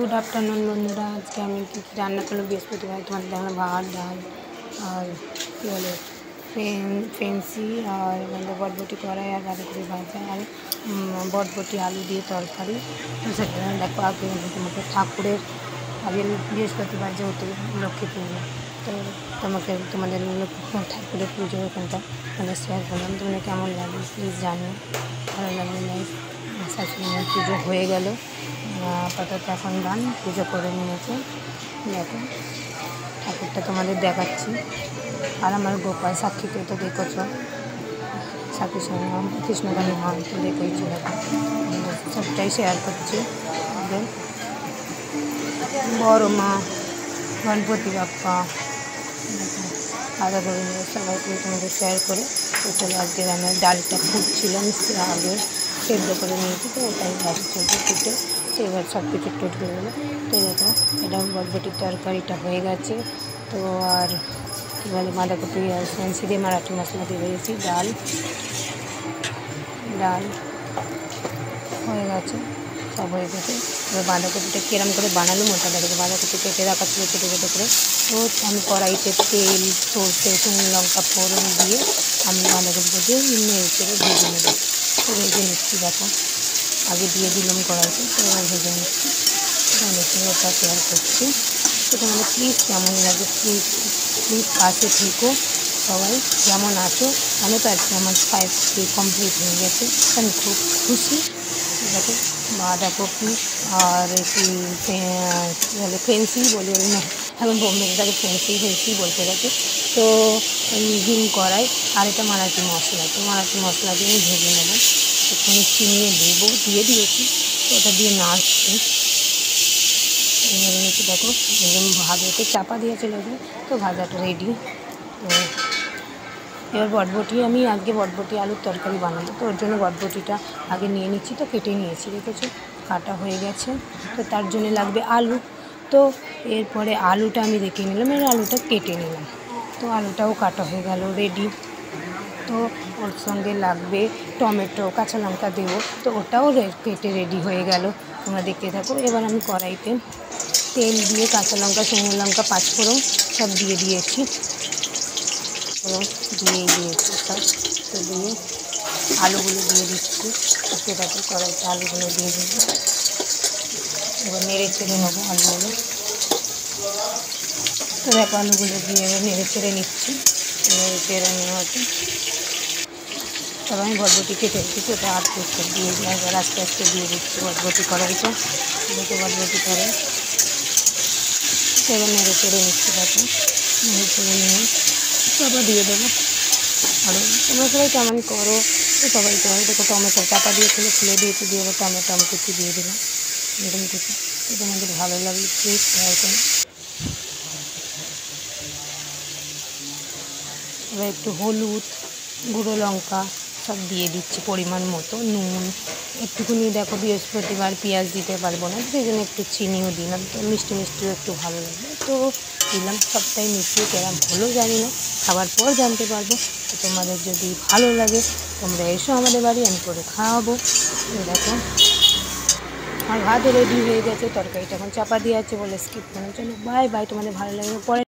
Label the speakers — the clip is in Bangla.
Speaker 1: गुड आफ्टरनून बंधुरा आज के हमें कि रान्ना करलो बृहस्पतिवार तुम्हारे देखना भात डाल और कि बोले फेंसी और मतलब बटबटी करा और बाँधाकपि भाजा और बटबटी आलू दिए तरकारी तो सेটা देखो आगे तुम्हें ठाकुरेर आगे बृहस्पतिवार जेहेतु लक्ष्मी पूजा तो तुम्हें तुम्हारे ठाकुरेर पुजो एखानटा मतलब शेयर करलाम तुम्हें केमन लागे प्लिज जानिए भालो लागले लाइक शाশুড়ি মায়ের পুজো হয়ে গেল আপাতত এখন গান পুজো করে নিয়েছে দেখো ঠাকুরটা তোমাদের দেখাচ্ছি আর আমার গোপাল সাক্ষীকে তো দেখেছ সাক্ষী সঙ্গম কৃষ্ণকালী মা তো দেখেইছো দেখো সবটাই শেয়ার করছি বড় মা গণপতি বাপ্পা আলাদা করে নিয়ে সবাইকে তোমাদের শেয়ার করে তো চলো আজকে রান্নার ডালটা ফুটছিল মিষ্টি আগে সেদ্ধ করে নিয়েছি তো ওটাই ভাজি চলছে ফুটে তো এবার সব কিছু টোট হয়ে গেলো তো দেখো এটা বটবটির তরকারিটা হয়ে গেছে তো আর কী বলে বাঁধাকপি আর ফেন্সি দিয়ে মারাঠি মশলা দিয়ে দিয়েছি ডাল হয়ে গেছে সব হয়ে গেছে এবার বাঁধাকপিটা কিরম করে বানালাম ওটা দেখো বাঁধাকপি কেটে রাখা ছিল ছোটো ছোটো করে তো আমি কড়াইতে তেল সরষে শুকনো লঙ্কা ফোড়ন দিয়ে আমি বাঁধাকপিটা দিয়ে নেড়ে চেড়ে ভেজে নেবো তো ভেজে নিচ্ছি দেখো আগে দিয়ে দিলাম কড়াইতে তো এবার ভেজে নিচ্ছি তোমাদের সঙ্গে ওটা শেয়ার করছি তো তোমাদের প্লিজ কেমন লাগে প্লিজ পাশে থেকো সবাই যেমন আছো আমি তো আজকে আমার 5K কমপ্লিট হয়ে গেছে আমি খুব খুশি দেখো বাঁধাকপি আর কি বলে ফেন্সি বলে না এখন বোম্বেটাকে ফেন্সি বলতে গেছে তো হিম কড়াই আর এটা মারাঠি মশলা তো মারাঠি মশলা দিয়ে আমি ভেজে নেবো একটুখানি চিনিয়ে দেবো দিয়ে দিয়েছি তো ওটা দিয়ে নাড়ছি এবারে নিচে দেখো এরকম ভাজাতে চাপা দিয়েছিল তো ভাজাটা রেডি তো এবার বটবটি আমি আজকে বটবটি আলুর তরকারি বানাবো তো ওর জন্য বটবটিটা আগে নিয়ে নিচ্ছি তো কেটে নিয়েছি দেখেছো কাটা হয়ে গেছে তো তার জন্য লাগবে আলু তো এরপরে আলুটা আমি রেখে নিলাম এর আলুটা কেটে নিলাম তো আলুটাও কাটা হয়ে গেল রেডি তো ওর সঙ্গে লাগবে টমেটো কাঁচা লঙ্কা দেবো তো ওটাও কেটে রেডি হয়ে গেল তোমরা দেখতে থাকো এবার আমি কড়াইতে তেল দিয়ে কাঁচা লঙ্কা শুকনো লঙ্কা পাঁচফোড়ন সব দিয়ে দিয়েছি দিয়ে দিয়েছি সব তো দিয়ে আলুগুলো দিয়ে দিচ্ছি সেটাকে কড়াইতে আলুগুলো দিয়ে দেবো এবার নেড়ে চেড়ে নেবো আলুগুলো তো দেখো আলুগুলো দিয়ে এবার নেড়ে চেড়ে নিচ্ছি নেড়ে চেড়ে নেওয়াতে তবে আমি বটবটি কেটে রেখেছি ওটা আস্তে দিয়ে দিই এবার আস্তে আস্তে দিয়ে দিচ্ছি বটবটি কড়াইটা দেখে বটবটি করে এবার নেড়ে চেড়ে নিচ্ছি দেখো নেড়ে চেড়ে নিয়ে চাপা দিয়ে দেবো আর তোমরা সবাই কেমন করো তো সবাই তো দেখো টমেটো চাপা দিয়েছিলো খুলে দিয়েছি দিয়ে এবার টমেটো আমি কুচি দিয়ে দিলাম এরকম কুচি তো তোমাদের ভালো লাগলে প্লিজ শেয়ার করো এবার একটু হলুদ গুঁড়ো লঙ্কা সব দিয়ে দিচ্ছি পরিমাণ মতো নুন একটুখানি দেখো বৃহস্পতিবার পেঁয়াজ দিতে পারবো না সেই জন্য একটু চিনিও দিলাম তো মিষ্টিও একটু ভালো লাগবে তো দিলাম সবটাই মিশিয়ে কেরম হলো জানি না খাবার পর জানতে পারবো তো তোমাদের যদি ভালো লাগে তোমরা এসো আমাদের বাড়ি আমি করে খাওয়াবো দেখো আর ভাত রেডি হয়ে গেছে তরকারিটা এখন চাপা দিয়ে আছে বলে স্কিপ করে চলো বাই তোমাদের ভালো লাগবে পরে